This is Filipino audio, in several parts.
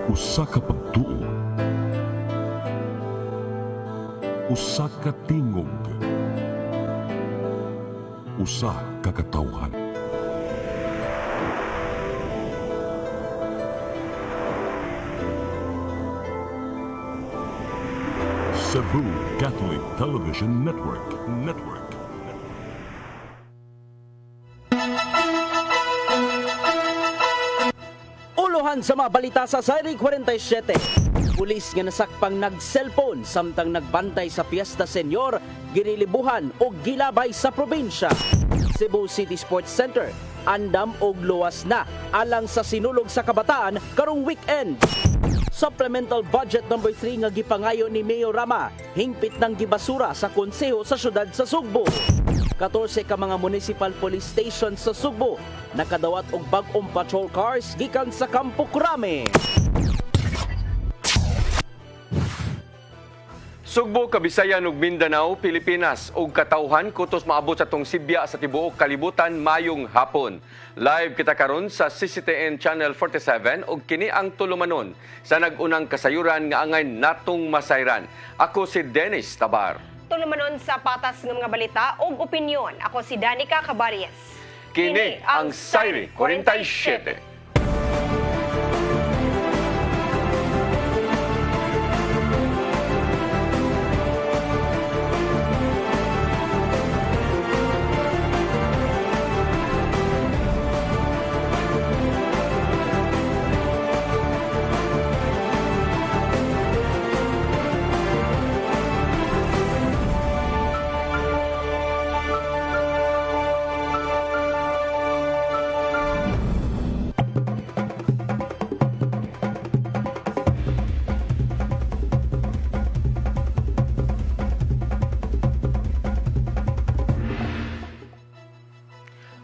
Usa ka pagtuo, usa ka tingog, usa ka katawhan. Cebu Catholic Television Network. Uluhan sa mga balita sa Siren 47. Pulis nga nasakpang nag-cellphone samtang nagbantay sa Fiesta Senior, ginilibuhan o gilabay sa probinsya. Cebu City Sports Center, andam og luwas na alang sa sinulog sa kabataan karong weekend. Supplemental Budget number 3 nga gipangayo ni Mayor Rama, hingpit ng gibasura sa konseho sa syudad sa Sugbo. 14 ka mga municipal police stations sa Sugbo nakadawat og bag-ong patrol cars gikan sa Kampo Crame. Sugbo, Kabisayan ug Mindanao, Pilipinas ug katawhan kutos maabot sa tong Sibya sa tibuok kalibutan mayong hapon. Live kita karon sa CCTN Channel 47 ug kini ang tulumanon sa nag-unang kasayuran nga angay natong masayran. Ako si Dennis Tabar. Tulumanon sa patas ng mga balita ug opinyon. Ako si Danica Cabarrias. Kini ang Siren 47.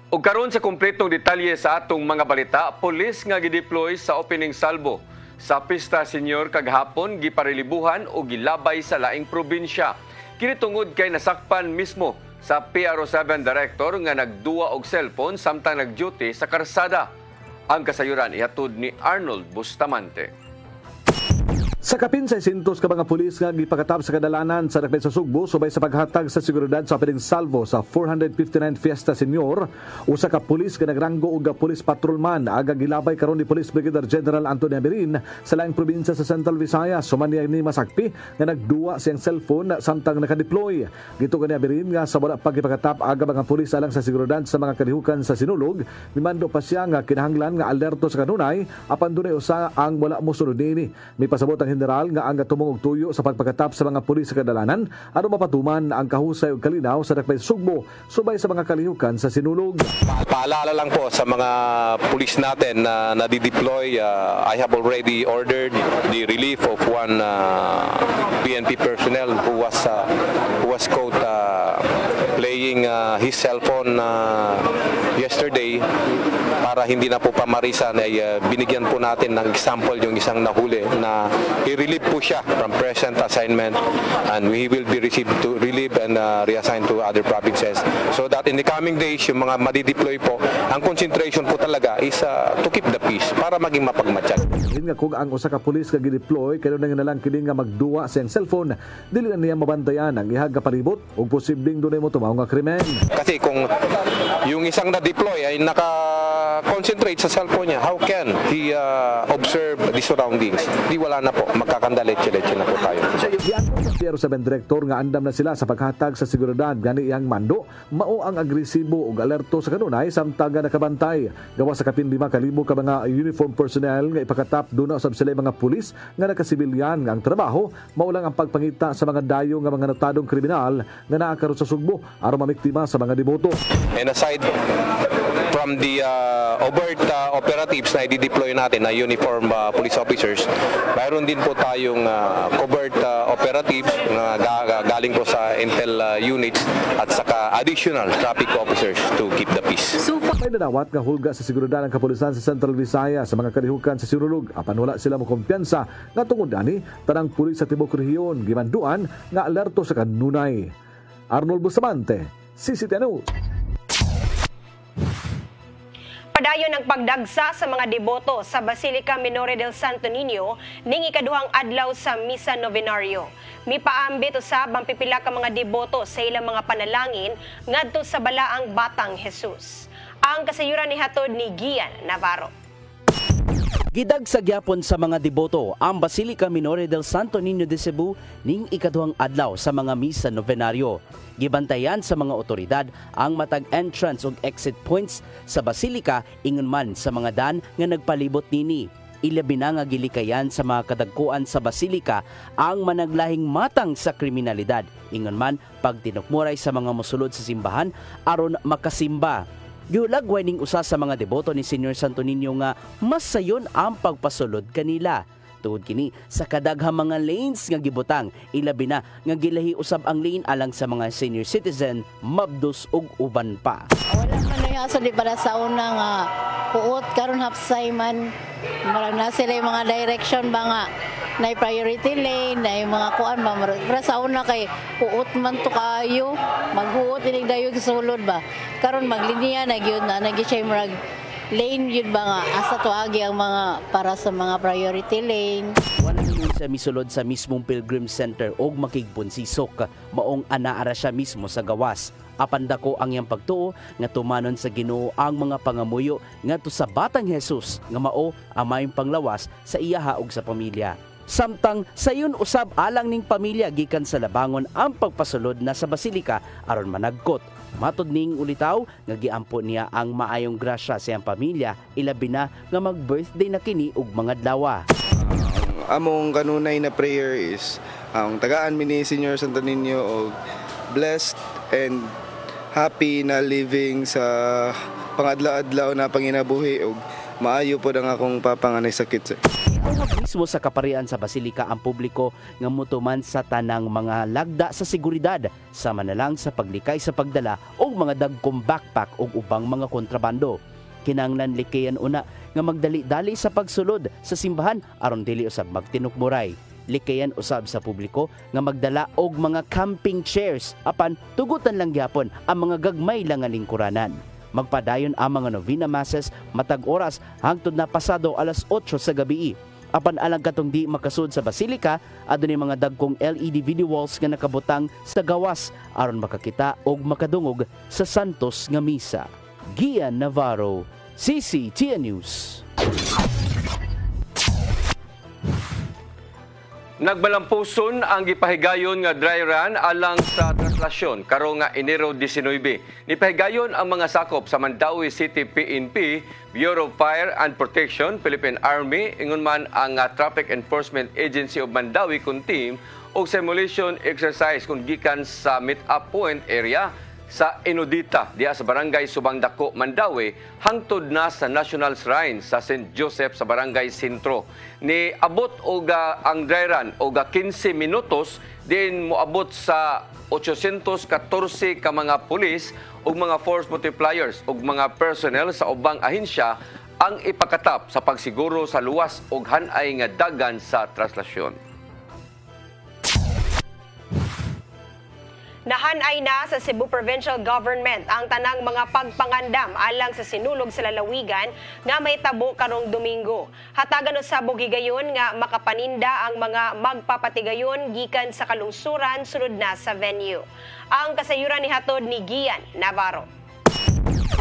Ug karon sa kompletong detalye sa atong mga balita, pulis nga gideploy sa opening salvo sa Pista Senior kagahapon giparilibuhan o gilabay sa laing probinsya. Kini tungod kay nasakpan mismo sa PRO7 director nga nagduwa og cellphone samtang nag-duty sa karsada. Ang kasayuran ihatod ni Arnold Bustamante. Sa kapin 600 ka mga pulis nga gipakatap sa kadalanan sa Dakbayan sa Sugbo subay sa paghatag sa seguridad sa opening salvo sa 459 Fiesta Senior, usa ka pulis nga nagranggo og pulis patrolman aga gilabay karon ni Police Brigadier General Antonio Abirin sa laing probinsya sa Central Visayas. Sumani ni masakpi nga nagduwa siyang cellphone samtang nakadeploy. Gito kani Abirin nga sa wala pagipakatap aga mga pulis alang sa seguridad sa mga kalihukan sa sinulog, mimando pa siya nga kinahanglan nga alerto sa kanunay apan dunay usa ang wala mosunod niini. May pasabot ang general nga ang tumong og tuyo sa pagpakatap sa mga pulis sa kadalanan aron mapatuman ang kahusay ug kalinaw sa Dakbayan Sugbo subay sa mga kalihukan sa sinulog. Paalala lang po sa mga pulis natin na nadideploy, I have already ordered the relief of one PNP personnel who was caught playing his cellphone yesterday. Para hindi na po pamarisan ay binigyan po natin ng example yung isang nahuli na i-relieve po siya from present assignment and we will be received to relieve and reassigned to other provinces so that in the coming days yung mga madideploy po, ang concentration po talaga is to keep the peace para maging mapagmatsyag. Nga kung ang usa ka pulis ka gideploy kayo na lang kini nga magduwa sa cellphone, dili na niya mabantayan ang ihag ka palibot ug posibleng dunay mo tumaw nga krimen. Kasi kung yung isang na-deploy ay naka-concentrate sa cellphone niya, how can he observe the surroundings? Di wala na po, magkakandaletsi-letsi na po tayo. Sa PRO7 director nga andam na sila sa paghatag sa seguridad gani iyang mando, mao ang agresibo ug alerto sa kanunay samtang nakabantay. Gawa sa kapin 5,000 ka mga uniform personnel nga ipakatap duna usab sila mga pulis nga nakasibilyan nga ang trabaho mao lang ang pagpangita sa mga dayo nga mga notadong kriminal nga naa karon sa Sugbo aron mamiktima sa mga deboto. And aside from the overt operatives na i-deploy natin na uniform police officers, mayroon din po tayong covert operatives na galing po sa intel units at saka additional traffic officers to keep the peace. May nadawat nga hulga sa seguridad ng kapulisan sa Central Visayas sa mga kalihukan sa sinulog apan wala sila mo kumpiyansa nga tungod ani tanang pulis sa tibuok rehiyon gimanduan nga alerto sa kanunay. Arnold Bustamante, CCTN News. Nagpadayon ang pagdagsa sa mga deboto sa Basilica Minore del Santo Niño ning ikaduhang adlaw sa Misa Novenario. Mipaambit usab ang pipila ka mga deboto sa ilang mga panalangin ngadto sa balaang Batang Jesus. Ang kasayuran ni hatod ni Gian Navarro. Gidagsa gyapon sa mga deboto ang Basilica Minore del Santo Niño de Cebu ning ikaduhang adlaw sa mga misa novenaryo. Gibantayan sa mga otoridad ang matag entrance ug exit points sa Basilica ingon man sa mga dan nga nagpalibot nini. Ilabi na nga gilikayan sa mga kadagkuan sa Basilica ang managlahing matang sa kriminalidad. Ingon man pagtinukmuray sa mga mosulod sa simbahan aron makasimba. Giulagway ning usa sa mga deboto ni Senior Santo Niño nga mas sayon ang pagpasulod kanila. Tuod kini sa kadaghang mga lanes nga gibutang, ilabi na nga gilahi usab ang lane alang sa mga senior citizen, mabdos ug uban pa. Wala man na asa di para sa una nga puot karon hapsay man marag na sila yung mga direction ba nga na priority lane na mga kuan ba para sa una kay puot man to kayo maghuot inig dayon sulod ba karon maglinya na gyud na nagi-siya marag lane yun ba nga asa to agi ang mga para sa mga priority lane. Wala naman siya misulod sa mismong Pilgrim Center o makigbonsisok maong anaara siya mismo sa gawas. Apan dako ang iyang pagtuo nga tumanon sa Ginoo ang mga pangamuyo ngadto sa Batang Jesus nga mao ang mayong panglawas sa iyaha ug sa pamilya. Samtang sayon usab alang ning pamilya gikan sa labangon ang pagpasulod na sa Basilica aron managkot. Matod ning ulitaw nga giampo niya ang maayong grasya sa iyang pamilya ilabi na nga mag-birthday na kini ug mga adlaw. Among kanunay na prayer is ang tagaan mi ni Senior Santo Niño og blessed and happy na living sa pangadlaw-adlaw na panginabuhi ug maayo pod ang akong papanganay sakit. Mismo sa kaparian sa Basilica ang publiko nga mutuman sa tanang mga lagda sa seguridad sama na lang sa paglikay sa pagdala og mga dagkong backpack og ubang mga kontrabando. Kinahanglan likayan una nga magdali-dali sa pagsulod sa simbahan aron dili usab magtinukmuray. Likayan usab sa publiko nga magdala og mga camping chairs apan tugutan lang gyapon ang mga gagmay lang nga lingkuranan. Magpadayon ang mga novena masses matag oras hangtod na pasado alas 8 sa gabi. Apan alang katong di makasud sa Basilica, adunay mga dagkong LED video walls nga nakabutang sa gawas aron makakita og makadungog sa Santos nga misa. Gian Navarro, CCTN News. Nagbalampuson ang gipahigayon nga dry run alang sa traslasyon karong nga Enero 19. Nipahigayon ang mga sakop sa Mandaue City PNP, Bureau of Fire and Protection, Philippine Army, ingon man ang Traffic Enforcement Agency of Mandaue kun team og simulation exercise kung gikan sa meet-up point area sa Inudita diya sa Barangay Subang Dako, Mandaue, hangtod na sa National Shrine sa St. Joseph sa Barangay Sintro. Ni abot og ang dry run og 15 minutos din moabot sa 814 ka mga pulis ug mga force multipliers ug mga personnel sa ubang ahensya ang ipakatap sa pagsiguro sa luwas ug hanay nga dagan sa traslasyon. Nahanay na sa Cebu Provincial Government ang tanang mga pagpangandam alang sa sinulog sa lalawigan nga may tabo karong Domingo. Hatagan usab og higayon nga makapaninda ang mga magpapatigayon gikan sa kalungsuran sunod na sa venue. Ang kasayuran ni hatod ni Gian Navarro.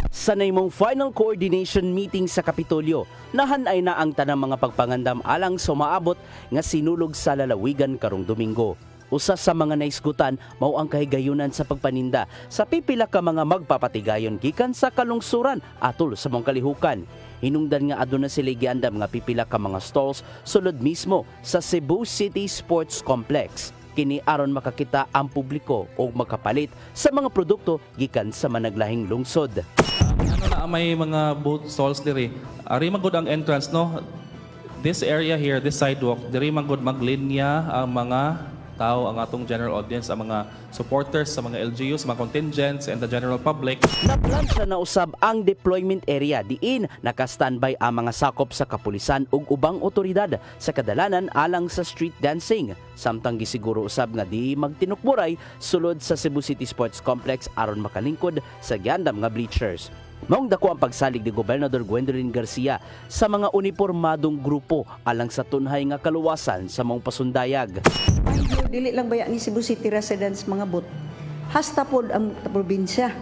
Sa naimong final coordination meeting sa Kapitolyo, nahanay na ang tanang mga pagpangandam alang sa maabot nga sinulog sa lalawigan karong Domingo. Usa sa mga naisgutan mao ang kahigayunan sa pagpaninda sa pipila ka mga magpapatigayon gikan sa kalungsuran atol sa mong kalihukan. Hinungdan nga aduna sila giandam nga pipila ka mga stalls sulod mismo sa Cebu City Sports Complex. Kini aron makakita ang publiko o makapalit sa mga produkto gikan sa managlahing lungsod. May mga booth stalls diri. Ari man gud ang entrance no. This area here, this sidewalk, diri man gud maglinya ang mga tao, ang atong general audience, ang mga supporters sa mga LGUs, mga contingents, and the general public. Naplansya na usab ang deployment area diin naka-standby ang mga sakop sa kapulisan ug ubang otoridad sa kadalanan alang sa street dancing. Samtang gisiguro usab nga di magtinukmuray sulod sa Cebu City Sports Complex aron makalingkod sa giandam nga bleachers. Maong dako ang pagsalig ni Gobernador Gwendolyn Garcia sa mga unipormadong grupo alang sa tunhay nga kaluwasan sa mga pasundayag. Dili lang baya ni Cebu City residents mga bot. Hasta pod ang probinsya.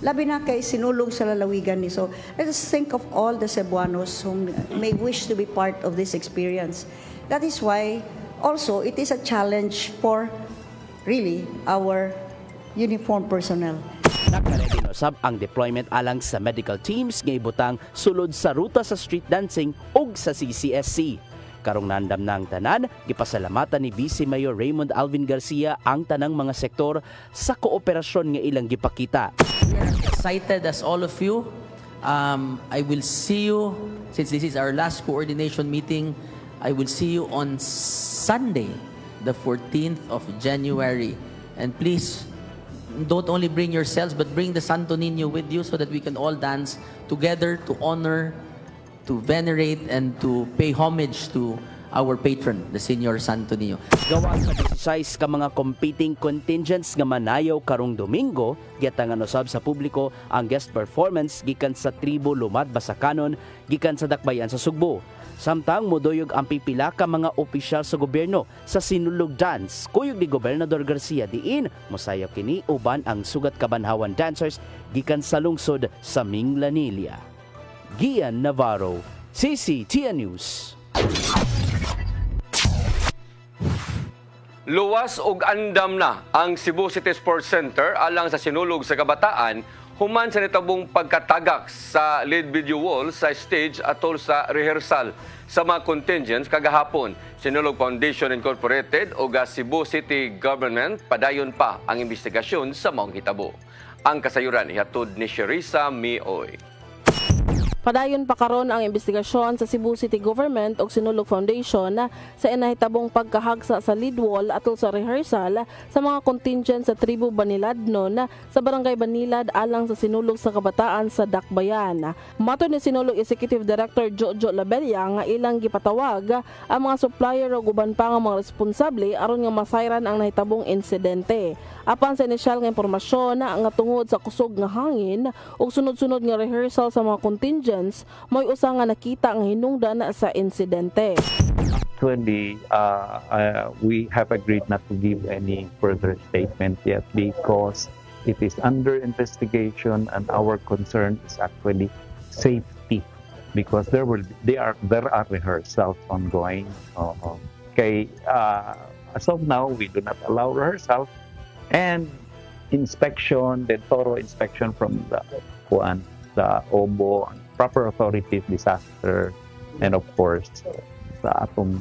Labi na kay sinulog sa lalawigan ni. So let us think of all the Cebuanos who may wish to be part of this experience. That is why also it is a challenge for really our uniformed personnel. Nakaredy nosab ang deployment alang sa medical teams nga ibutang sulod sa ruta sa street dancing ug sa CCSC. Karong nandam na ang tanan, gipasalamatan ni Vice Mayor Raymond Alvin Garcia ang tanang mga sektor sa kooperasyon nga ilang gipakita. We are excited as all of you. I will see you, since this is our last coordination meeting, I will see you on Sunday, the 14th of January. And please, don't only bring yourselves, but bring the Santo Niño with you so that we can all dance together to honor, to venerate, and to pay homage to our patron, the Senior Santo Niño. Gawa sa 16 ka mga competing contingents nga manayaw karong Domingo, giatangan usab sa publiko ang guest performance gikan sa tribo Lumad Basakanon gikan sa Dakbayan sa Sugbo. Samtang moduyog ang pipila ka mga opisyal sa gobyerno sa sinulog dance. Kuyog ni Gobernador Garcia diin mosayaw kini uban ang sugat kabanhawan dancers gikan sa lungsod sa Minglanilla. Gian Navarro, CCTN News. Luwas ug andam na ang Cebu City Sports Center alang sa sinulog sa kabataan human sa nitabong pagkatagak sa lead video wall sa stage atol sa rehearsal sa mga contingents kagahapon. Sinulog Foundation Incorporated o Cebu City Government padayon pa ang investigasyon sa maong hitabo. Ang kasayuran ihatod ni Sherisa Mioy. Padayon pa karon ang investigasyon sa Cebu City Government o Sinulog Foundation sa inahitabong pagkahagsa sa lead wall atol sa rehearsal sa mga contingent sa tribo Baniladnon sa Barangay Banilad alang sa sinulog sa kabataan sa Dakbayan. Mato ni Sinulog Executive Director Jojo Labella nga ilang gipatawag ang mga supplier o uban pa nga mga responsable aron nga masayran ang nahitabong insidente. Apan sa inisyal nga impormasyon nga tungod sa kusog nga hangin ug sunod-sunod nga rehearsal sa mga contingent may usa nga nakita ang hinungdan sa insidente. Actually, we have agreed not to give any further statement yet because it is under investigation and our concern is actually safety because there are rehearsals ongoing. As of now, we do not allow rehearsal and inspection, the thorough inspection from the OBO, proper authorities, disaster, and of course, sa atong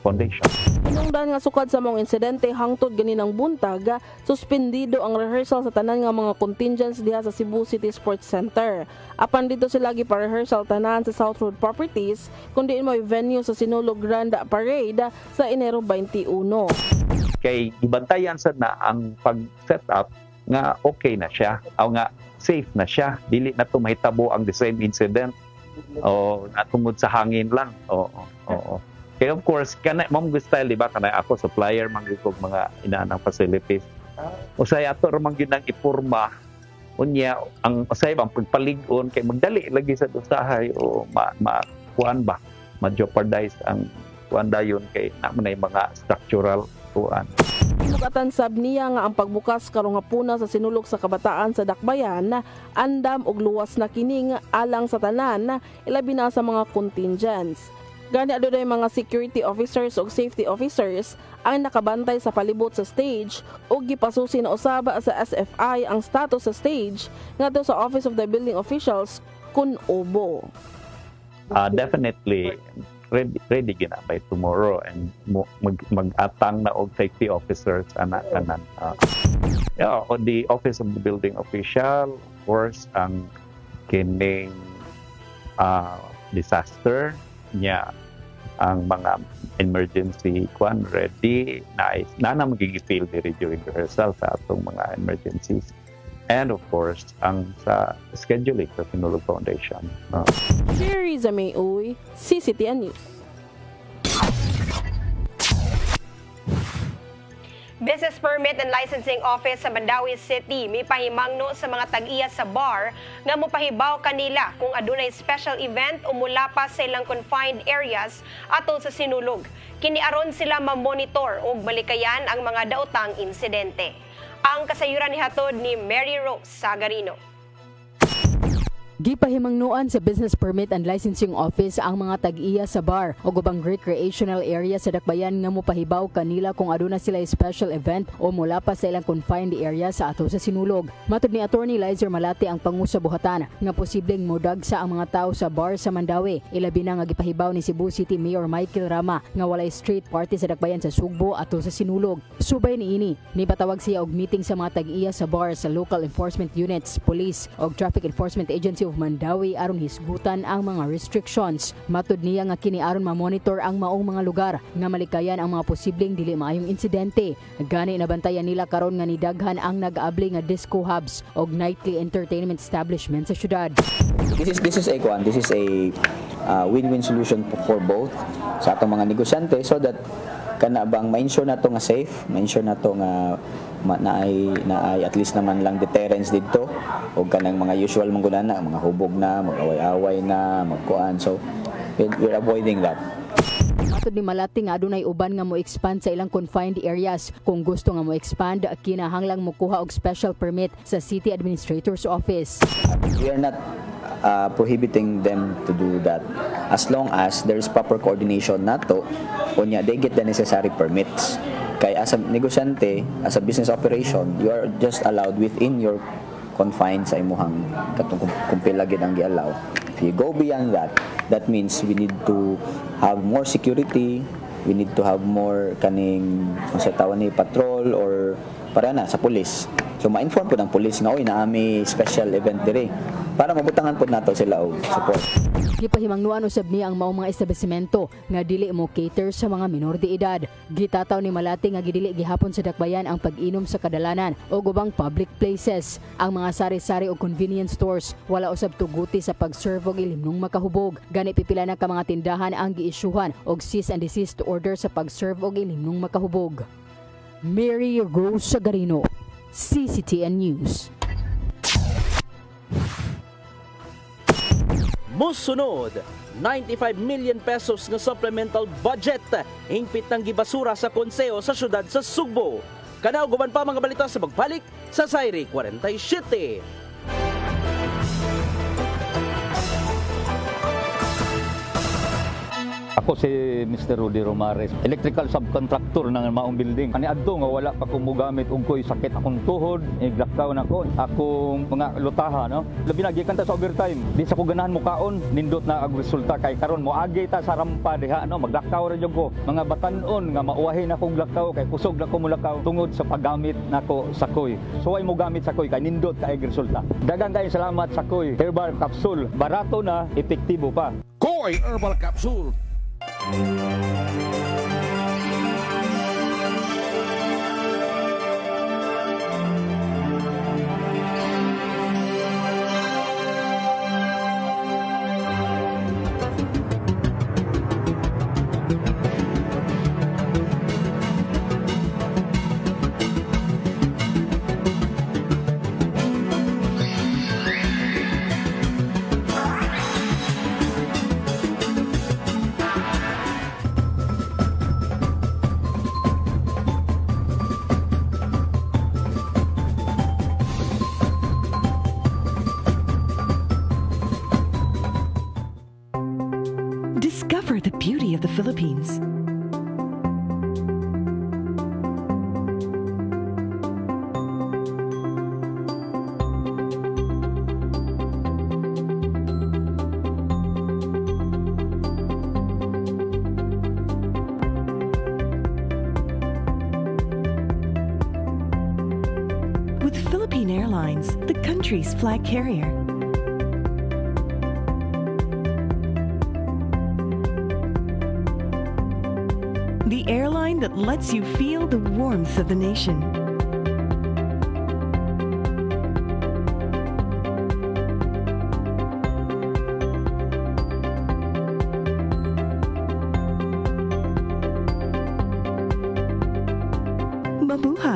foundation. Hinungdan nga sukad sa mga insidente hangtod ganinang buntag, suspendido ang rehearsal sa tanan nga mga contingents diha sa Cebu City Sports Center. Apan dito sila gipa-rehearsal tanan sa South Road Properties, kundi may venue sa Sinulog Grand Parade sa Enero 21. Kay ibantayan sad na ang pag-set up nga okay na siya, o nga safe na siya, dili na tumahitabo ang the same incident o natungod sa hangin lang. Kaya of course, ma'am style, di ba, kanay ako supplier manggugog mga inaanang facilities. Usay ato ramang yun ang ipurma unya ang usay bang pagpalig-on kay magdali lagi sa usahay o kuan ba ma-jeopardize ang kuan dayon kay naman mga structural kuan. Inugatan sab niya nga ang pagbukas karong hapuna sa sinulog sa kabataan sa Dakbayan andam og luwas na kining alang sa tanan ilabi na sa mga contingents. Gani adunay mga security officers ug safety officers ang nakabantay sa palibot sa stage ug gipasusi na usab sa SFI ang status sa stage ngadto sa Office of the Building Officials kun OBO. Definitely ready gina by tomorrow and mag-atang na og safety officers anak-anak. On the Office of the Building Official, of course, ang kining disaster niya ang mga emergency kwan ready na magiging-field during rehearsal sa atong mga emergencies. And of course, ang sa scheduling sa Sinulog Foundation. Sherisa Mioy, CCTN News. Business Permit and Licensing Office sa Mandawi City may pahimangno sa mga tag-iya sa bar nga mopahibaw kanila kung adunay special event o mula pa sa ilang confined areas atol sa sinulog. Kini aron sila ma-monitor o balikayan ang mga daotang insidente. Ang kasayuran ni hatod ni Mary Rose Sagarino. Gipahimangnuan sa Business Permit and Licensing Office ang mga tag-iya sa bar o gubang recreational area sa Dakbayan nga mopahibaw kanila kung aduna sila special event o mula pa sa ilang confined area sa ato sa sinulog. Matud ni Attorney Lizer Malati ang pangusabuhatan nga posibleng modagsa ang mga tao sa bar sa Mandawi. Ilabi na nga gipahibaw ni Cebu City Mayor Michael Rama nga walay street party sa Dakbayan sa Sugbo ato sa sinulog. Subay niini, nipatawag siya og meeting sa mga tag-iya sa bar sa local enforcement units, police og traffic enforcement agency of Mandawi aron hisgutan ang mga restrictions. Matud niya nga kini aron ma-monitor ang maong mga lugar nga malikayan ang mga posibleng dili maayong insidente. Gani nabantayan nila karon nga nidaghan ang nag-aabli nga disco hubs og nightly entertainment establishment sa syudad. This is a win-win solution for both sa atong mga negosyante so that kana bang ma-ensure nato nga safe, ma-ensure nato nga naay at least naman lang deterrence dito o kanang mga usual manggunana, mga hubog na, mag-away-away na, magkuan. So we're avoiding that. Matod ni Malati nga adunay uban nga mo-expand sa ilang confined areas. Kung gusto nga mo-expand, kinahanglang mokuha og special permit sa City Administrator's Office. We are not prohibiting them to do that as long as there is proper coordination nato unya they get the necessary permits. Kay as a negosyante, as a business operation, you are just allowed within your confines sa imuhang katong kumpila gid ang gi-allow. If you go beyond that, that means we need to have more security, we need to have more kaning unsa tawag ni patrol or para na sa police. So ma-inform po ng police nga oy naami special event dire para mabutangan po nato sila og support. Gipahimangnuan usab niya ang maong mga establishmento nga dili mo cater sa mga minor de edad. Gitataw ni Malati nga gidili gihapon sa Dakbayan ang pag-inom sa kadalanan o ubang public places. Ang mga sari-sari o convenience stores wala usab tuguti sa pag-serve og ilimnong makahubog. Gani pipila na ka mga tindahan ang giisyuhan og cease and desist order sa pag-serve og ilimnong makahubog. Mary Rose Sagarino, CCTN News. Musunod, 95 million pesos nga supplemental budget hingpit ng gibasura sa konseho sa syudad sa Sugbo. Kanaw guban pa mga balita sa pagbalik sa Sayri 47. Ako si Mr. Rudy Romares, electrical subcontractor ng maong building. Kaniadto nga wala pa kong mugamit ug ko'y sakit akong tuhod, iglakaw na ko. Akong mga lutaha, no? Labi na gikan ta sa overtime. Di sa ko ganahan mo kaon, nindot na ang resulta kay karon mo agi ta sa rampa diha, no? Maglakaw ra jud ko. Mga batan-on nga mauwahi na kong lakaw kay kusog na ko mulakaw tungod sa paggamit nako sa koy. So ay mo gamit sa koy kay nindot kay resulta. Daghang kay salamat sa koy herbal capsule. Barato na, epektibo pa. Koy Herbal Capsule. Discover the beauty of the Philippines. With Philippine Airlines, the country's flag carrier. The airline that lets you feel the warmth of the nation. Mabuhay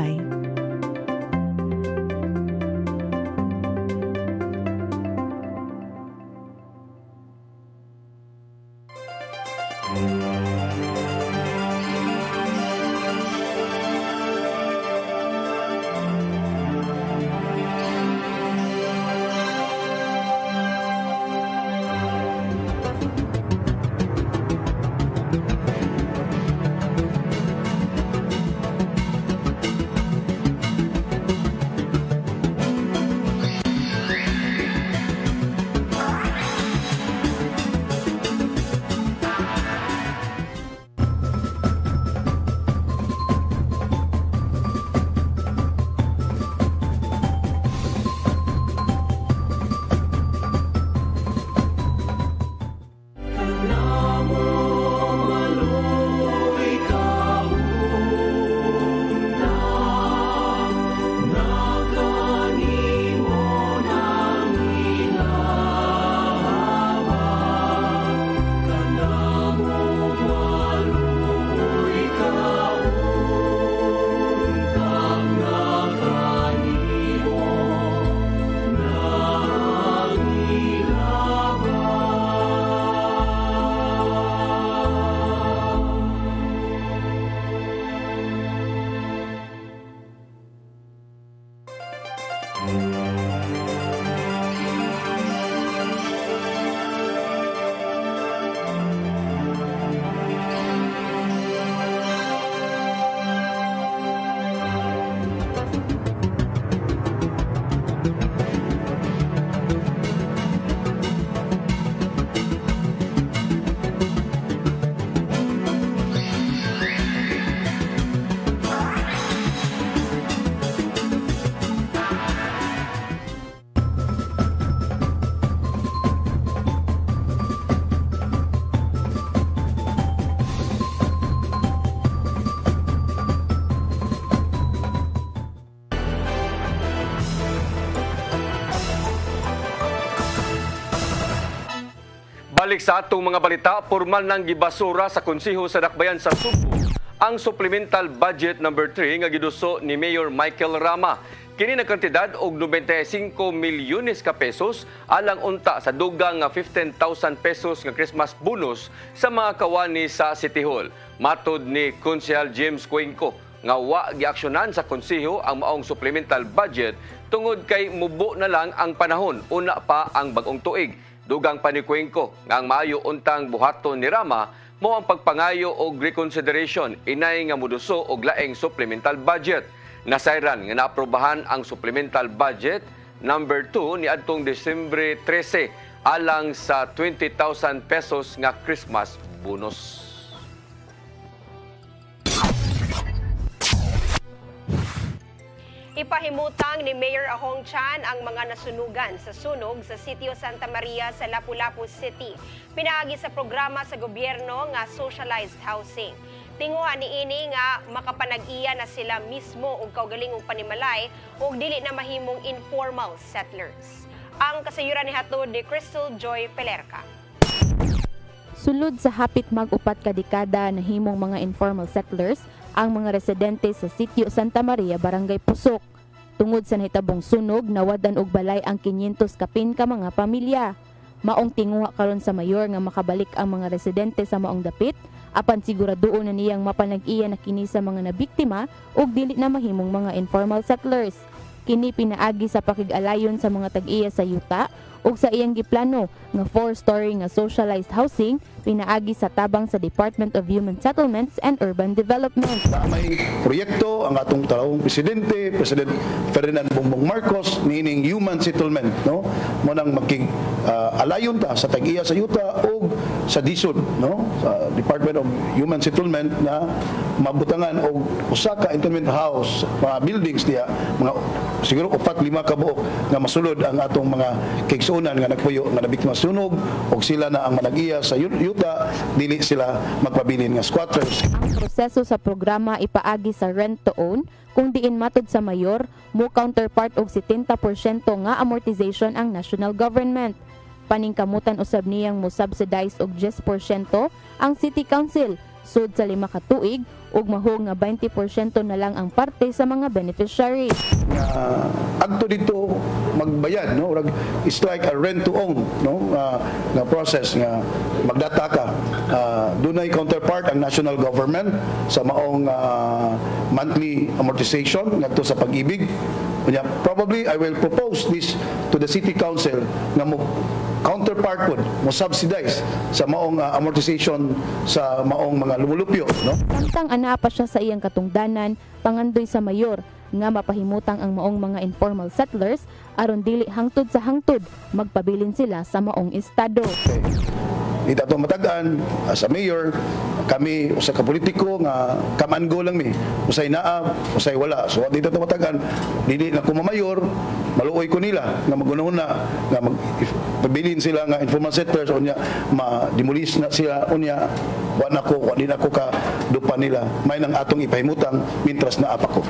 Balik sa atong mga balita, formal nang gibasura sa konseho sa Dakbayan sa Subo ang Supplemental Budget number 3 nga giduso ni Mayor Michael Rama. Kini na kantidad og 95 milyones ka pesos alang unta sa dugang nga 15,000 pesos nga Christmas bonus sa mga kawani sa City Hall. Matod ni Konsehal James Cuenco nga wa giaksyonan sa konseho ang maong supplemental budget tungod kay mubo na lang ang panahon una pa ang bag-ong tuig. Dugang pa ni Cuenco nga ang maayo untang buhaton ni Rama mo ang pagpangayo og reconsideration inay nga moduso og laing supplemental budget. Nasayran nga naaprobahan ang supplemental budget number 2 ni adtong Disyembre 13 alang sa 20,000 pesos nga Christmas bonus. Ipahimutang ni Mayor Ahong Chan ang mga nasunugan sa sunog sa Sitio Santa Maria sa Lapu-Lapu City. Pinaagi sa programa sa gobyerno nga socialized housing. Tinguhan ni ini nga makapanag-iya na sila mismo og kaugalingong panimalay ug dili na mahimong informal settlers. Ang kasayuran ni hatod ni Crystal Joy Pelerca. Sulod sa hapit mag-upat ka dekada na himong mga informal settlers ang mga residente sa Sitio Santa Maria, Barangay Pusok. Tungod sa nahitabong sunog, nawadan og balay ang 500 kapin ka mga pamilya. Maong tinguha karon sa mayor nga makabalik ang mga residente sa maong dapit, apan siguradoon na niyang mapanag-iya na kini sa mga nabiktima ug dili na mahimong mga informal settlers. Kini pinaagi sa pakig-alayon sa mga tag-iya sa yuta ug sa iyang giplano nga 4-story nga socialized housing pinaagi sa tabang sa Department of Human Settlements and Urban Development. May proyekto ang atong talawong presidente, President Ferdinand Bongbong Marcos, meaning human settlement, no? Mo nang magking alayon ta sa tag-iya sa yuta o sa DSUD, no? Sa Department of Human Settlement na mabutangan og usa ka internment house, mga buildings diya, mga siguro 4-5 ka buok nga masulod ang atong mga kigsunan nga nagpuyo nga nabiktima sunog o sila na ang manag-iya sa yuta, dili sila magpabilin nga squatters. Ang proseso sa programa ipaagi sa rent to own kung diin matod sa mayor mo counterpart og 70% nga amortization ang national government. Paningkamutan usab niyang mo subsidize og 10% ang City Council sud sa 5 ka tuig ug mahog nga 20% na lang ang parte sa mga beneficiaries. Adto dito magbayad, no? It's like a rent to own, no? Na process nga magdata ka. Dunay counterpart ang national government sa maong monthly amortization ngadto sa pag-ibig. Probably I will propose this to the City Council nga mo counterpart po mo subsidize sa maong amortization sa maong mga lumulupyo, no? Samtang ana pa siya sa iyang katungdanan, pangandoy sa mayor nga mapahimutang ang maong mga informal settlers aron dili hangtod sa hangtod magpabilin sila sa maong estado. Dito ato matagaan as a mayor, kami usa ka politiko nga come and go lang mi. Usay naa, usay wala. So dito ato matagaan, dili na ko mamayor, maluoy ko nila nga magunahon na nga magpabilin sila nga informal settlers unya ma-demolish na sila unya wa di na ko ka dupa nila. May nang atong ipahimutang mintras na apa ko.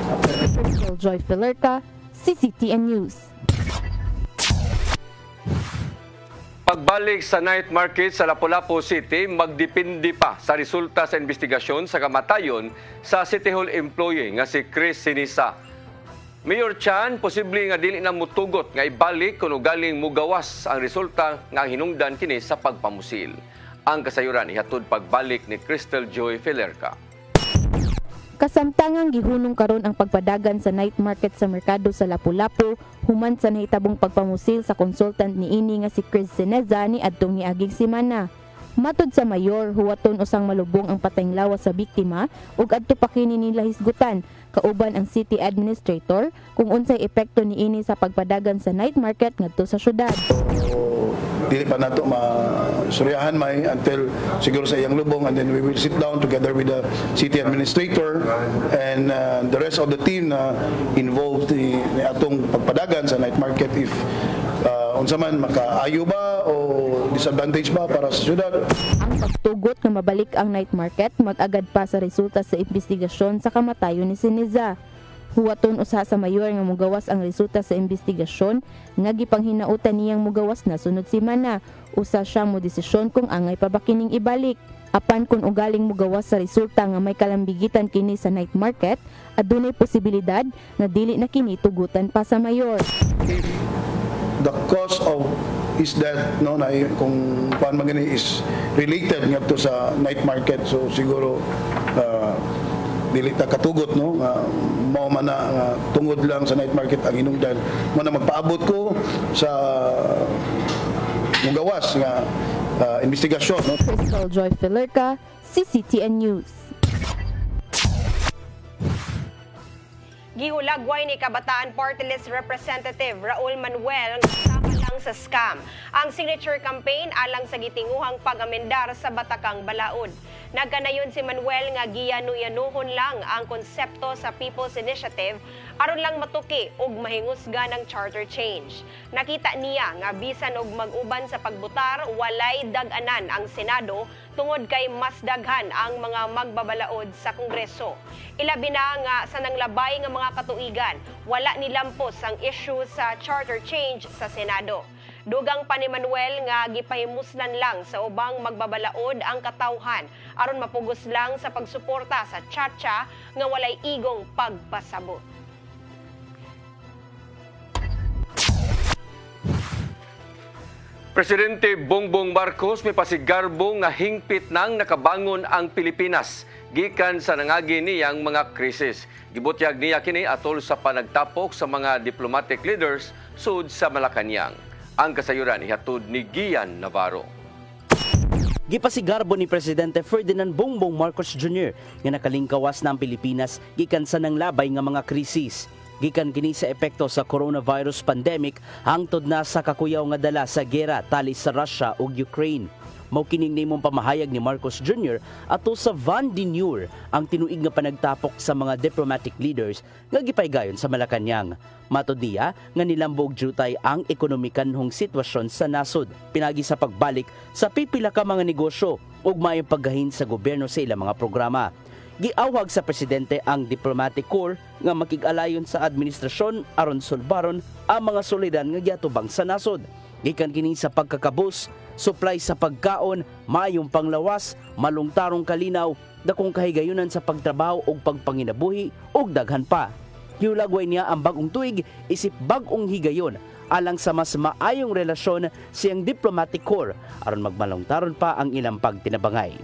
Joy Pelerca, CCTN News. Pagbalik sa night market sa Lapu-Lapu City, magdepende pa sa resulta sa investigasyon sa kamatayon sa City Hall employee nga si Chris Sinisa. Mayor Chan, posible nga dili na mutugot nga ibalik kuno galing mugawas ang resulta nga hinungdan kini sa pagpamusil. Ang kasayuran ihatod pagbalik ni Crystal Joy Pelerca. Kasamtangang gihunong karon ang pagpadagan sa night market sa merkado sa Lapu-Lapu human sa nahitabong pagpamusil sa consultant ni ini nga si Chris Sineza ni adtong niaging semana. Matod sa mayor, huwaton usang malubong ang patayng lawas sa biktima ug adto pa kini nila hisgutan kauban ang city administrator kung unsay epekto ni ini sa pagpadagan sa night market ngadto sa syudad. Dili pa nato masuryahan may until siguro sa iyang lubong, and then we will sit down together with the city administrator and the rest of the team na involved ni atong pagpadagan sa night market if unsa man makaayo ba o disadvantage ba para sa syudad. Ang pagtugot nga mabalik ang night market mag-agad pa sa resulta sa investigasyon sa kamatayon ni Sineza. Huwaton usa sa mayor nga mugawas ang resulta sa investigasyon nga gipanghinautan niyang mugawas na sunod semana. Usa siyang modesisyon kung angay pa ba kining ibalik. Apan kung ugaling mugawas sa resulta nga may kalambigitan kini sa night market, adunay posibilidad na dili na kini tugutan pa sa mayor. If the cause of is that na kung paano magani is related ngadto sa night market, so siguro dili ta katugot mao man na tungod lang sa night market ang hinungdan mo na magpaabot ko sa mugawas nga investigasyon. Crystal Joy Filerca, CCTN News. Gihulagway ni Kabataan Party List Representative Raul Manuel ang kasama lang sa scam ang signature campaign alang sa gitinguhang pag-amendar sa Batakang Balaod. Nagkanayon si Manuel nga giyanu-yanuhon lang ang konsepto sa People's Initiative aron lang matuki og mahingusga ng charter change. Nakita niya nga bisan og mag-uban sa pagbutar, walay dag-anan ang Senado tungod kay mas daghan ang mga magbabalaod sa Kongreso. Ilabi na nga sa nanglabay nga mga katuigan, wala nilampos ang issue sa charter change sa Senado. Dugang pa ni Manuel nga gipahimuslan lang sa ubang magbabalaod ang katawhan aron mapugos lang sa pagsuporta sa Chacha nga walay igong pagpasabot. Presidente Bongbong Marcos may pasigarbo nga hingpit nang nakabangon ang Pilipinas gikan sa nangagi niyang mga krisis. Gibutyag niya kini atol sa panagtapok sa mga diplomatic leaders sud sa Malacañang. Ang kasayuran ihatod ni Gian Navarro. Gipasigarbo ni Presidente Ferdinand Bongbong Marcos Jr. nga nakalingkawas na ang Pilipinas gikan sa nanglabay nga mga krisis. Gikan kini sa epekto sa coronavirus pandemic hangtod na sa kakuyaw nga dala sa gera tali sa Russia ug Ukraine. Mao kining nimong pamahayag ni Marcos Jr. ato sa Van de Noor ang tinuig nga panagtapok sa mga diplomatic leaders nga gipaygayon sa Malacañang. Matod niya nga nilambog jutay ang ekonomikanhong sitwasyon sa nasod pinagi sa pagbalik sa pipila ka mga negosyo ug maayong paggahin sa gobyerno sa ilang mga programa. Giawhag sa presidente ang diplomatic corps nga makig-alayon sa administrasyon aron sulbaron ang mga solidan nga giatubang sa nasod. Gikan kini sa pagkakabus, supply sa pagkaon, maayong panglawas, malungtarong kalinaw, dakong kahigayunan sa pagtrabaho ug pagpanginabuhi ug daghan pa. Giulagway niya ang bagong tuig isip bagong higayon alang sa mas maayong relasyon siyang diplomatic corps aron magmalungtaron pa ang ilang pagtinabangay.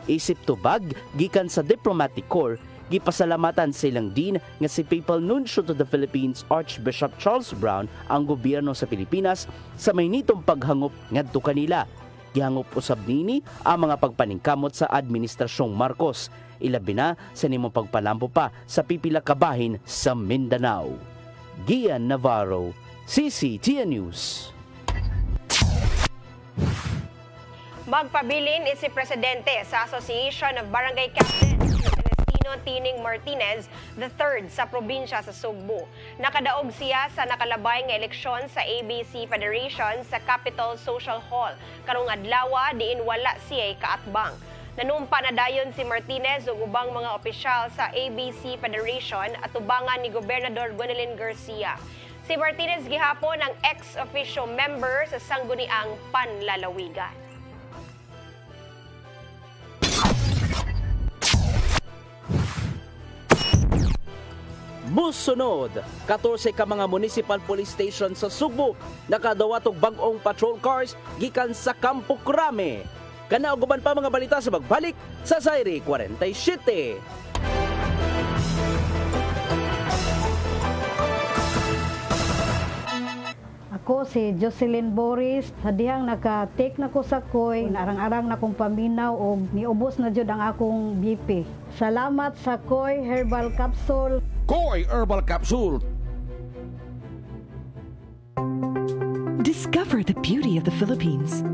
Isip tubag gikan sa diplomatic corps, gipasalamatan sa ilang din nga si Papal Nuncio to the Philippines Archbishop Charles Brown ang gobyerno sa Pilipinas sa may nitong paghangop ngadto kanila. Gihangop usab nini ang mga pagpaningkamot sa administrasyong Marcos, ilabi na sa nimong pagpalampo pa sa pipila ka bahin sa Mindanao. Gian Navarro, CCTN News. Magpabilin si Presidente sa Association of Barangay Captains Tining Martinez III sa probinsya sa Sugbo. Nakadaog siya sa nakalabay nga eleksyon sa ABC Federation sa Capitol Social Hall karong adlaw diin wala siya kaatbang. Nanumpa na dayon si Martinez ug ubang mga opisyal sa ABC Federation at tubangan ni Gobernador Gwendolyn Garcia. Si Martinez gihapon ang ex-officio member sa sangguniang Panlalawigan. Musunod, 14 ka mga municipal police station sa Sugbo nakadawat og bag-ong patrol cars gikan sa Campo Crame. Kanauguban pa mga balita sa pagbalik sa Zaire 47. Ako si Jocelyn Boris, hadihang naka-take na ko sa koy, narang-arang na kong paminaw o niubos na jud ang akong BP. Salamat sa Koy Herbal Capsule. Koy Herbal Capsule. Discover the beauty of the Philippines.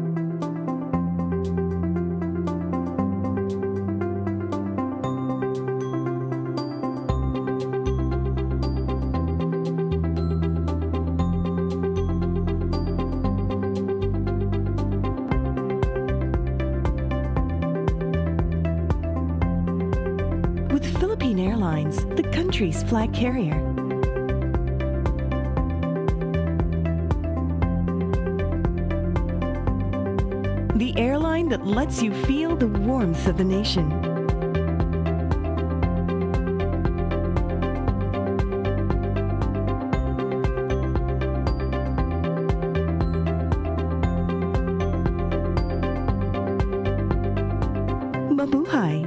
with Philippine Airlines, the country's flag carrier. The airline that lets you feel the warmth of the nation. Mabuhay!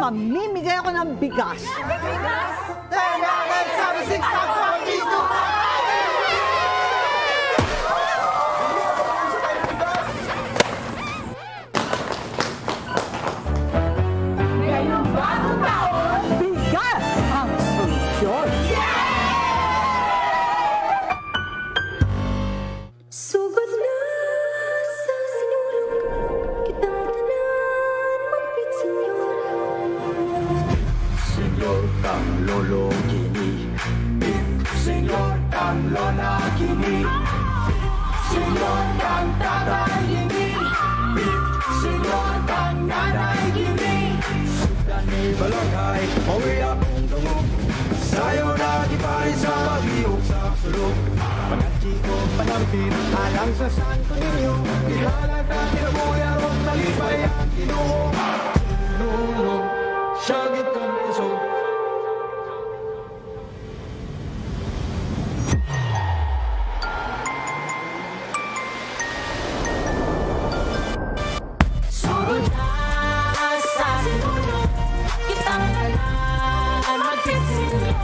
Mamimigay ako ng bigas. Bigas? Kailangan sa bisik sa pagkito! Ngayong bagong taon, bigas ang solusyon! Sugod na sa sinulong kitang tanan magpit senyor. Senyor kang lolo kini, senyor kang lola kini, senyor kang tatay kini, senyor kang nanay kini. Sudan ni balagay, mawi akong tungog, sayo na kipari sa pag-iog sa sulog. Pagkatsi ko panampin, alang sa santo ninyo, ihalag na tinabuya, huwag talipay ang Ginoo. Nunong, syagit kang isog. Sugod na sa sinulong kitang tanan magpit senyor.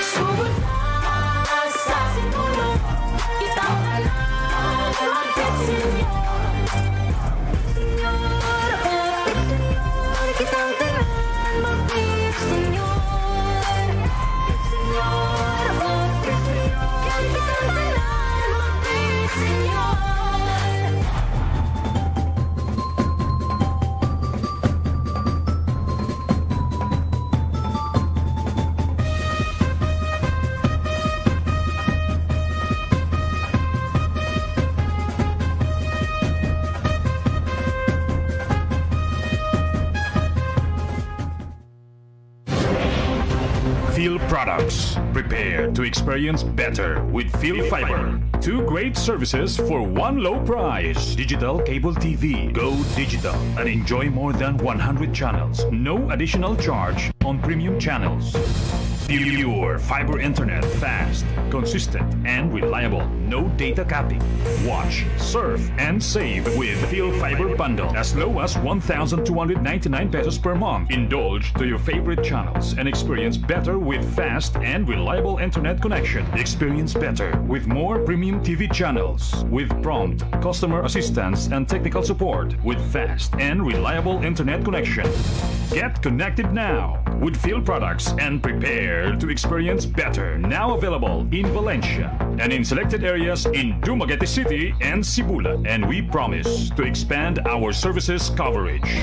Sugod na sa sinulong kitang tanan magpit senyor. Senyor, magpit senyor, kitang tanan magpit senyor. Senyor, magpit senyor, kitang tanan magpit senyor. Phil Products. Prepare to experience better with Phil Fiber. Two great services for one low price. Digital cable TV. Go digital and enjoy more than 100 channels. No additional charge on premium channels. Pure fiber internet, fast, consistent, and reliable. No data capping. Watch, surf, and save with Phil Fiber Bundle as low as 1,299 pesos per month. Indulge to your favorite channels and experience better with fast and reliable internet connection. Experience better with more premium TV channels with prompt customer assistance and technical support with fast and reliable internet connection. Get connected now with Phil Products and prepare to experience better. Now available in Valencia and in selected areas in Dumaguete City and Sibula. And we promise to expand our services coverage.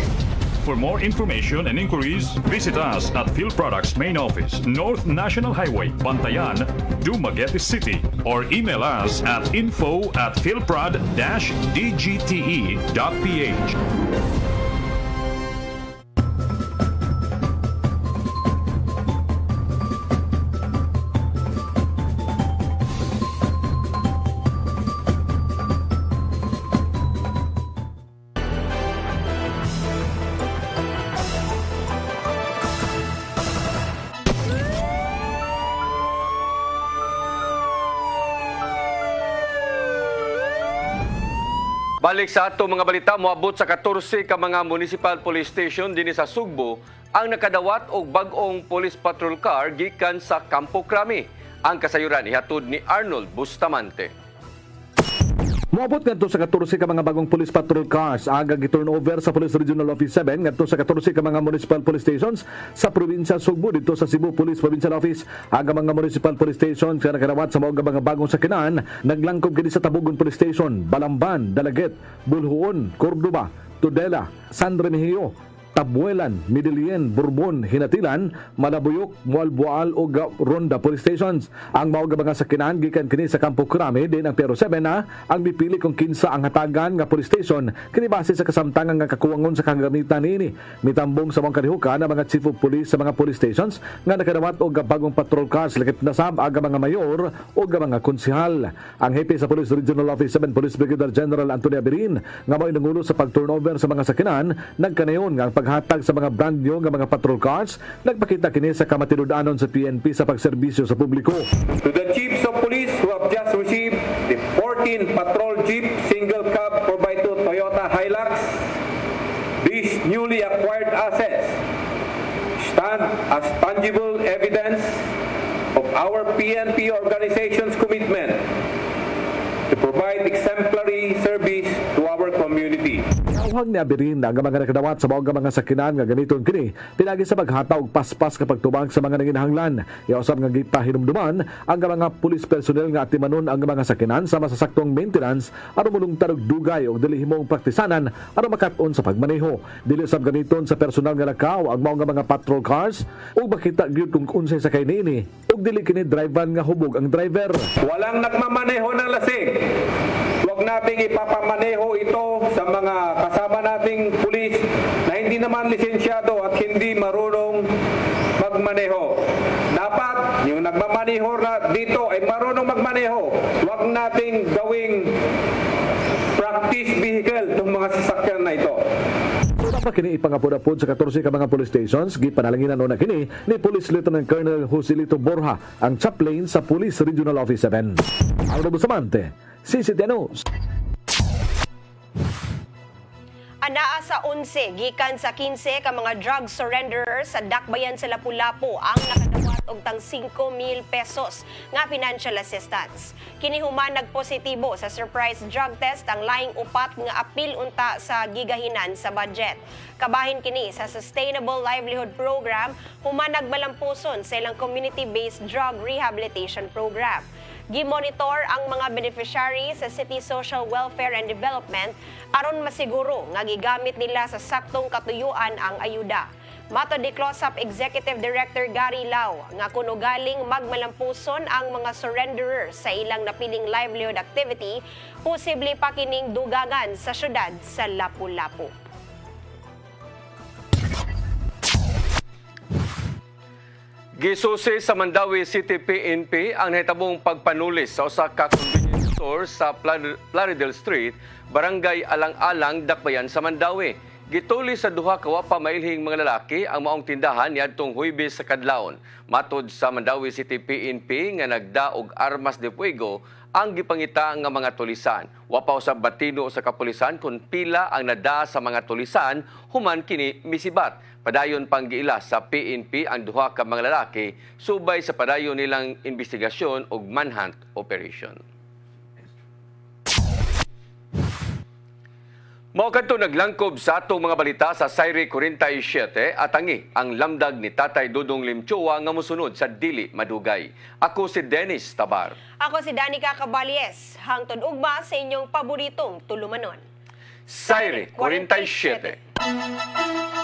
For more information and inquiries, visit us at Phil Products Main Office, North National Highway, Bantayan, Dumaguete City, or email us at info@philprod-dgte.ph. Balik sa ato mga balita, moabot sa 14 ka mga municipal police station dinhi sa Sugbo ang nakadawat og bag-ong police patrol car gikan sa Campo Crame. Ang kasayuran ihatod ni Arnold Bustamante. Moabot ngadto sa 14 ka mga bagong police patrol cars aga gi-turnover sa Police Regional Office 7 ngadto sa 14 ka mga municipal police stations sa probinsya Sugbo dito sa Cebu Police Provincial Office. Aga mga municipal police stations nga nakadawat sa mga bagong sakinan naglangkob kini sa Tabugon Police Station, Balamban, Dalaget, Bulhuon, Cordoba, Tudela, San Remigio, Tabuelan, Midilien, Bourbon, Hinatilan, Malabuyok, Mualbual o Ronda Police Stations. Ang mga mga sakinan gikan kini sa Campo Crame din ang Pero 7 na ang mipili kung kinsa ang hatagan nga police station kini base sa kasamtangan nga kakuwangon sa kagamitan niini. Mitambong sa mga kalihukan ang mga chief of police sa mga police stations nga nakadawat og bagong patrol cars lakip na sab aga mga mayor o mga konsehal. Ang hepe sa Police Regional Office 7 Police Brigadier General Antonio Abirin nga mo'y nangulo sa pag-turnover sa mga sakinan nagkanayon nga paghatag sa mga brand new nga mga patrol cars, nagpakita kini sa kamatinud-anon sa PNP sa pagserbisyo sa publiko. To the chiefs of police who have just received the 14 patrol jeep single cab 4x2 Toyota Hilux, these newly acquired assets stand as tangible evidence of our PNP organization's commitment to provide exemplary service to our community. Tawag ni Abirin na ang mga nakadawat sa mga sakinan nga gamiton kini pinagi sa paghataw og paspas kapag tubag sa mga nanginahanglan. Iusab nga gipahinumduman ang mga pulis personnel nga atimanon ang mga sakinan sa masasaktong maintenance aron mulungtad og dugay og dili himong praktisanan aron makat-on sa pagmaneho. Dili sab gamiton sa personal nga lakaw ang mga patrol cars ug makita gyud kung unsay sakay niini ug dili kini drivean nga hubog ang driver. Walang nagmamaneho ng lasing. Huwag nating ipapamaneho ito sa mga kasama nating pulis na hindi naman lisensyado at hindi marunong magmaneho. Dapat yung nagmamaneho na dito ay marunong magmaneho. Huwag nating gawing practice vehicle itong mga sasakyan na ito. Pa kini ipangapod-apod sa 14 ka mga police stations, gipanalanginan na kini ni Police Lieutenant Colonel Joselito Borja, ang chaplain sa Police Regional Office 7. Arnold Bustamante, CCTV News. Anaa sa 11 gikan sa 15 ka mga drug surrenderers sa Dakbayan sa Lapu-Lapu ang nakadawat og tang 5,000 pesos nga financial assistance. Kini human nagpositibo sa surprise drug test ang laing upat nga apil unta sa gigahinan sa budget. Kabahin kini sa Sustainable Livelihood Program human nagmalampuson sa ilang community-based drug rehabilitation program. Gimonitor ang mga beneficiary sa City Social Welfare and Development aron masiguro nga gigamit nila sa saktong katuyuan ang ayuda. Mato di Close-Up Executive Director Gary Lau nga kuno galing magmalampuson ang mga surrenderers sa ilang napiling livelihood activity, posible pa kining dugangan sa syudad sa Lapu-Lapu. Gisusi sa Mandawi City PNP ang nahitabong pagpanulis sa usa ka convenience store sa Plaridel Street, Barangay Alang-Alang, Dakbayan sa Mandawi. Gituli sa duha ka wa pa mailhing mga lalaki ang maong tindahan niadtong Huwebes sa kadlawon. Matod sa Mandawi City PNP nga nagdaog armas de fuego ang gipangita nga mga tulisan. Wa pa usab batino sa kapulisan kung pila ang nada sa mga tulisan human kini misibat. Padayon pang giila sa PNP ang duha ka mga lalaki subay sa padayon nilang investigasyon ug manhunt operation. Mao kadto naglangkob sa atong mga balita sa Sayri 47 atangi ang lamdag ni Tatay Dudong Limchua nga mosunod sa dili madugay. Ako si Dennis Tabar. Ako si Danica Cabalies. Hangtod ugma sa inyong paboritong tulumanon. Sayri 47.